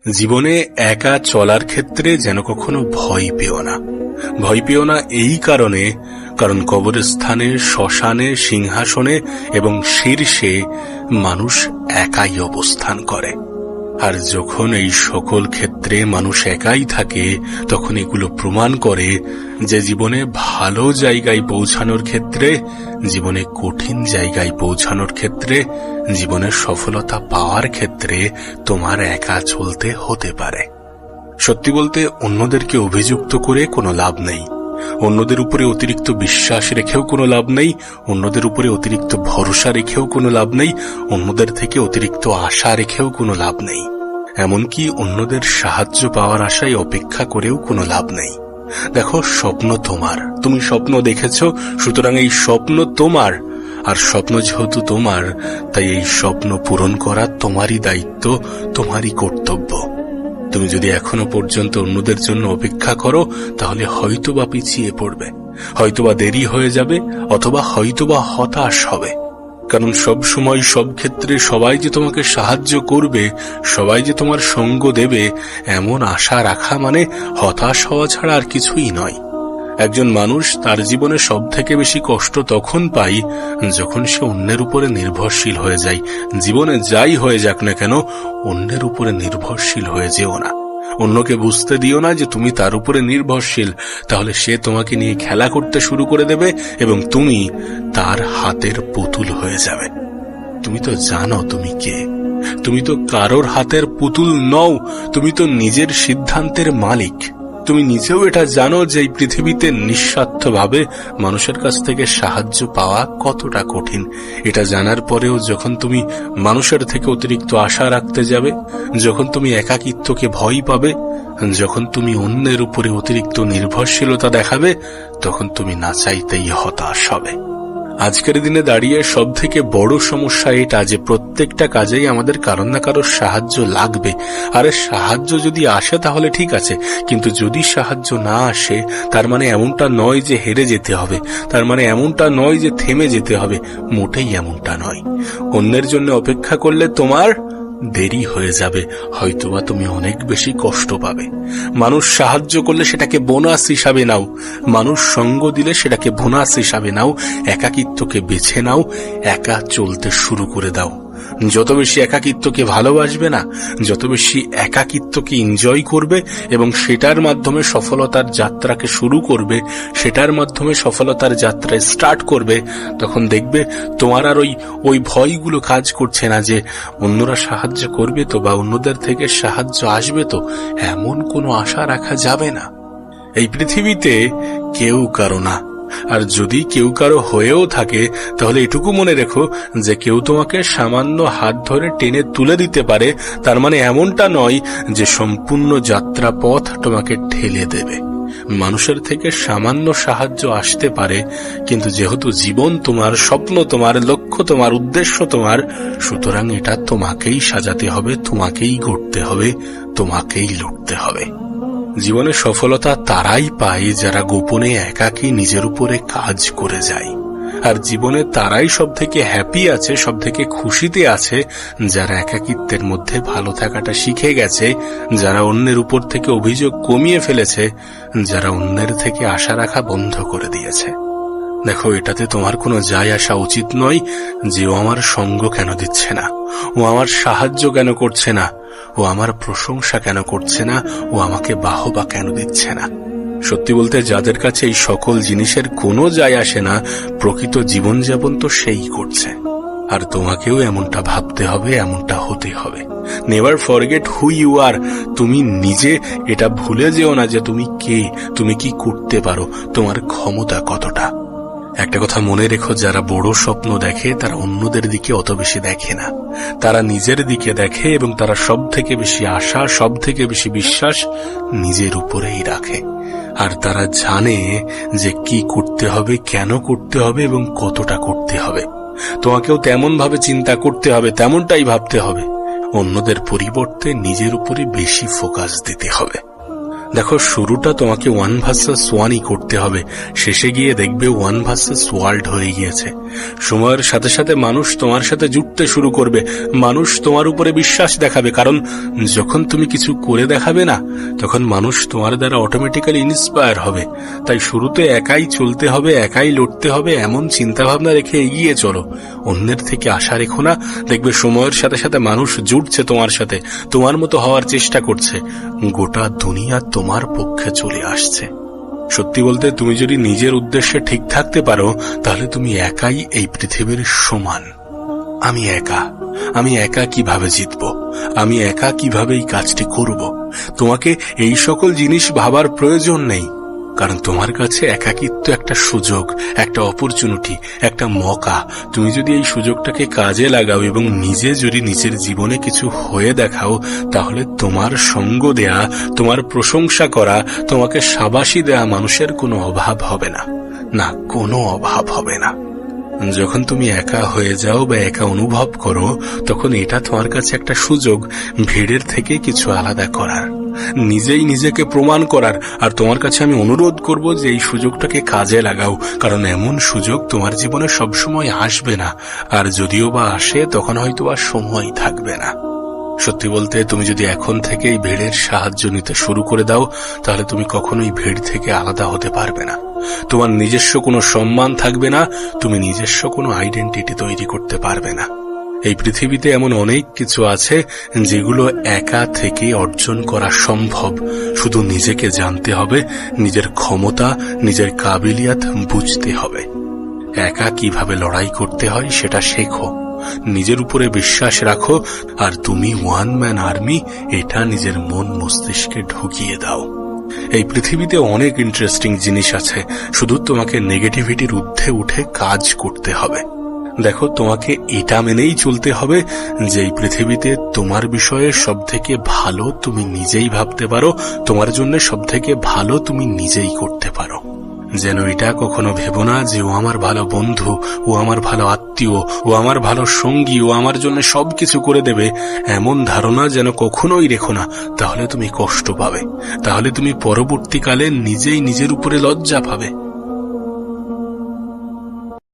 জীবনে একা চলার ক্ষেত্রে যেন কখনো ভয় পেও না। ভয় পেও না এই কারণ কবরস্থানে, শ্মশানে, সিংহাসনে এবং শীর্ষে মানুষ একাই অবস্থান করে। আর যখন এই সকল ক্ষেত্রে মানুষ একাই থাকে, তখন এগুলো প্রমাণ করে যে জীবনে ভালো জায়গায় পৌঁছানোর ক্ষেত্রে, জীবনে কঠিন জায়গায় পৌঁছানোর ক্ষেত্রে, জীবনের সফলতা পাওয়ার ক্ষেত্রে তোমার একা চলতে হতে পারে। সত্যি বলতে অন্যদেরকে অভিযুক্ত করে কোনো লাভ নেই, অন্যদের উপরে অতিরিক্ত বিশ্বাস রেখেও কোনো লাভ নেই, অন্যদের উপরে অতিরিক্ত ভরসা রেখেও কোনো লাভ নেই, অন্যদের থেকে অতিরিক্ত আশা রেখেও কোনো লাভ নেই, এমনকি অন্যদের সাহায্য পাওয়ার আশায় অপেক্ষা করেও কোনো লাভ নেই। দেখো, স্বপ্ন তোমার, তুমি স্বপ্ন দেখেছ, সুতরাং এই স্বপ্ন তোমার। আর স্বপ্ন যেহেতু তোমার, তাই এই স্বপ্ন পূরণ করা তোমারই দায়িত্ব, তোমারই কর্তব্য। তুমি যদি এখনো পর্যন্ত অন্যদের জন্য অপেক্ষা করো, তাহলে হয়তোবা পিছিয়ে পড়বে, হয়তোবা দেরি হয়ে যাবে, অথবা হয়তোবা হতাশ হবে। কারণ সব সময় সব ক্ষেত্রে সবাই যে তোমাকে সাহায্য করবে, সবাই যে তোমার সঙ্গ দেবে, এমন আশা রাখা মানে হতাশ হওয়া ছাড়া আর কিছুই নয়। একজন মানুষ তার জীবনে সব থেকে বেশি কষ্ট তখন পায় যখন সে অন্যের উপরে নির্ভরশীল হয়ে যায়। জীবনে যাই হয়ে যাক না কেন, অন্যের উপরে নির্ভরশীল হয়ে যেও না। অন্যকে বুঝতে দিও না যে তুমি তার উপরে নির্ভরশীল, তাহলে সে তোমাকে নিয়ে খেলা করতে শুরু করে দেবে এবং তুমি তার হাতের পুতুল হয়ে যাবে। তুমি তো জানো তুমি কে, তুমি তো কারোর হাতের পুতুল নও, তুমি তো নিজের সিদ্ধান্তের মালিক। তুমি নিজেও এটা জানো যে এই পৃথিবীতে নিঃস্বার্থভাবে মানুষের কাছ থেকে সাহায্য পাওয়া কতটা কঠিন। এটা জানার পরেও যখন তুমি মানুষের থেকে অতিরিক্ত আশা রাখতে যাবে, যখন তুমি একাকিত্বকে ভয় পাবে, যখন তুমি অন্যের উপরে অতিরিক্ত নির্ভরশীলতা দেখাবে, তখন তুমি না চাইতেই হতাশ হবে। আজকের দিনে দাঁড়িয়ে সব থেকে বড় সমস্যা এটা যে প্রত্যেকটা কাজেই আমাদের কারোর না কারোর সাহায্য লাগবে। আরে সাহায্য যদি আসে তাহলে ঠিক আছে, কিন্তু যদি সাহায্য না আসে, তার মানে এমনটা নয় যে হেরে যেতে হবে, তার মানে এমনটা নয় যে থেমে যেতে হবে, মোটেই এমনটা নয়। অন্যের জন্য অপেক্ষা করলে তোমার দেরি হয়ে যাবে, হয়তোবা তুমি অনেক বেশি কষ্ট পাবে। মানুষ সাহায্য করলে সেটাকে বোনাস হিসাবে নাও, মানুষ সঙ্গ দিলে সেটাকে বোনাস হিসাবে নাও। একাকিত্বকে বেছে নাও, একা চলতে শুরু করে দাও। যত বেশি একাকিত্বকে ভালোবাসবে না, যত বেশি একাকিত্বকে এনজয় করবে এবং সেটার মাধ্যমে সফলতার যাত্রাকে শুরু করবে, সেটার মাধ্যমে সফলতার যাত্রায় স্টার্ট করবে, তখন দেখবে তোমার আর ওই ভয়গুলো কাজ করছে না যে অন্যরা সাহায্য করবে তো, বা অন্যদের থেকে সাহায্য আসবে তো, এমন কোনো আশা রাখা যাবে না। এই পৃথিবীতে কেউ কারো না, আর যদি কেউ কারো হয়েও থাকে তাহলে এটুকু মনে রেখো যে কেউ তোমাকে সামান্য হাত ধরে টেনে তুলে দিতে পারে, তার মানে এমনটা নয় যে সম্পূর্ণ যাত্রা পথ তোমাকে ঠেলে দেবে। মানুষের থেকে সামান্য সাহায্য আসতে পারে, কিন্তু যেহেতু জীবন তোমার, স্বপ্ন তোমার, লক্ষ্য তোমার, উদ্দেশ্য তোমার, সুতরাং এটা তোমাকেই সাজাতে হবে, তোমাকেই গড়তে হবে, তোমাকেই লড়তে হবে। জীবনে সফলতা তারাই পায় যারা গোপনে একাকী নিজের উপরে কাজ করে যায়। আর জীবনে তারাই সব থেকে হ্যাপি আছে, সব থেকে খুশিতে আছে যারা একাকিত্বের মধ্যে ভালো থাকাটা শিখে গেছে, যারা অন্যের উপর থেকে অভিযোগ কমিয়ে ফেলেছে, যারা অন্যের থেকে আশা রাখা বন্ধ করে দিয়েছে। দেখো, এটাতে তোমার কোনো যায় আসা উচিত নয় যে ও আমার সঙ্গ কেন দিচ্ছে না, ও আমার সাহায্য কেন করছে না, ও আমার প্রশংসা কেন করছে না, ও আমাকে বাহবা কেন দিচ্ছে না। সত্যি বলতে যাদের কাছে এই সকল জিনিসের কোনো যায় আসে না, প্রকৃত জীবনযাপন তো সেই করছে। আর তোমাকেও এমনটা ভাবতে হবে, এমনটা হতে হবে। Never forget who you are. তুমি নিজে এটা ভুলে যেও না যে তুমি কে, তুমি কি করতে পারো, তোমার ক্ষমতা কতটা। একটা কথা মনে রেখো, যারা বড় স্বপ্ন দেখে তারা অন্যদের দিকে অত বেশি দেখে না, তারা নিজের দিকে দেখে এবং তারা সব থেকে বেশি আশা, সব থেকে বেশি বিশ্বাস নিজের উপরেই রাখে। আর তারা জানে যে কি করতে হবে, কেন করতে হবে এবং কতটা করতে হবে। তোমাকেও তেমন ভাবে চিন্তা করতে হবে, তেমনটাই ভাবতে হবে। অন্যদের পরিবর্তে নিজের উপরে বেশি ফোকাস দিতে হবে। দেখো, শুরুটা তোমাকে 1 ভার্সেস 1ই করতে হবে, শেষে গিয়ে দেখবে 1 ভার্সেস ওয়ার্ল্ড হয়ে গিয়েছে। সময়ের সাথে সাথে মানুষ তোমার সাথে জুটতে শুরু করবে, মানুষ তোমার উপরে বিশ্বাস দেখাবে, কারণ যখন তুমি কিছু করে দেখাবে না, তখন মানুষ তোমার দ্বারা অটোমেটিক্যালি ইন্সপায়ার হবে। তাই শুরুতে একাই চলতে হবে, একাই লড়তে হবে, এমন চিন্তাভাবনা রেখে এগিয়ে চলো, অন্যের থেকে আশা রেখো না। দেখবে সময়ের সাথে সাথে মানুষ জুটছে তোমার সাথে, তোমার মতো হওয়ার চেষ্টা করছে, গোটা দুনিয়া তোমার পক্ষে চলে আসছে। সত্যি বলতে, তুমি যদি নিজের উদ্দেশ্যে ঠিক থাকতে পারো, তাহলে তুমি একাই এই পৃথিবীর সমান। আমি একা কিভাবে জিতব, আমি একা কিভাবে এই কাজটি করব, তোমাকে এই সকল জিনিস ভাবার প্রয়োজন নেই, কারণ তোমার কাছে একাকিত্ব একটা সুযোগ, একটা অপরচুনিটি, একটা মকা। তুমি যদি এই সুযোগটাকে কাজে লাগাও এবং নিজে যদি নিজের জীবনে কিছু হয়ে দেখাও, তাহলে তোমার সঙ্গ দেয়া, তোমার প্রশংসা করা, তোমাকে শাবাশি দেয়া মানুষের কোনো অভাব হবে না, না কোনো অভাব হবে না। যখন তুমি একা হয়ে যাও বা একা অনুভব করো, তখন এটা তোমার কাছে একটা সুযোগ ভিড়ের থেকে কিছু আলাদা করার, নিজেই নিজেকে প্রমাণ করার। আর তোমার কাছে আমি অনুরোধ করব যে এই সুযোগটাকে কাজে লাগাও, কারণ এমন সুযোগ তোমার জীবনে সবসময় আসবে না, আর যদিও বা আসে তখন হয়তো আর সময় থাকবে না। সত্যি বলতে, তুমি যদি এখন থেকে এই ভিড়ের সাহায্য নিতে শুরু করে দাও, তাহলে তুমি কখনোই ভিড় থেকে আলাদা হতে পারবে না। তোমার নিজস্ব কোনো সম্মান থাকবে না, তুমি নিজস্ব কোনো আইডেন্টিটি তৈরি করতে পারবে না। এই পৃথিবীতে এমন অনেক কিছু আছে যেগুলো একা থেকে অর্জন করা সম্ভব, শুধু নিজেকে জানতে হবে, নিজের ক্ষমতা, নিজের কাবিলিয়াত বুঝতে হবে। একা কিভাবে লড়াই করতে হয় সেটা শেখো, নিজের উপরে বিশ্বাস রাখো, আর তুমি 1 ম্যান আর্মি, এটা নিজের মন মস্তিষ্কে ঢুকিয়ে দাও। এই পৃথিবীতে অনেক ইন্টারেস্টিং জিনিস আছে, শুধু তোমাকে নেগেটিভিটির ঊর্ধ্বে উঠে কাজ করতে হবে। দেখো, তোমাকে এটা মেনেই চলতে হবে যে এই পৃথিবীতে তোমার বিষয়ে সবথেকে ভালো তুমি নিজেই ভাবতে পারো, তোমার জন্য সবথেকে ভালো তুমি নিজেই করতে পারো। যেন এটা কখনো ভেবো না যে ও আমার ভালো বন্ধু, ও আমার ভালো আত্মীয়, ও আমার ভালো সঙ্গী, ও আমার জন্য সবকিছু করে দেবে, এমন ধারণা যেন কখনোই রেখো না। তাহলে তুমি কষ্ট পাবে, তাহলে তুমি পরবর্তীকালে নিজেই নিজের উপরে লজ্জা পাবে।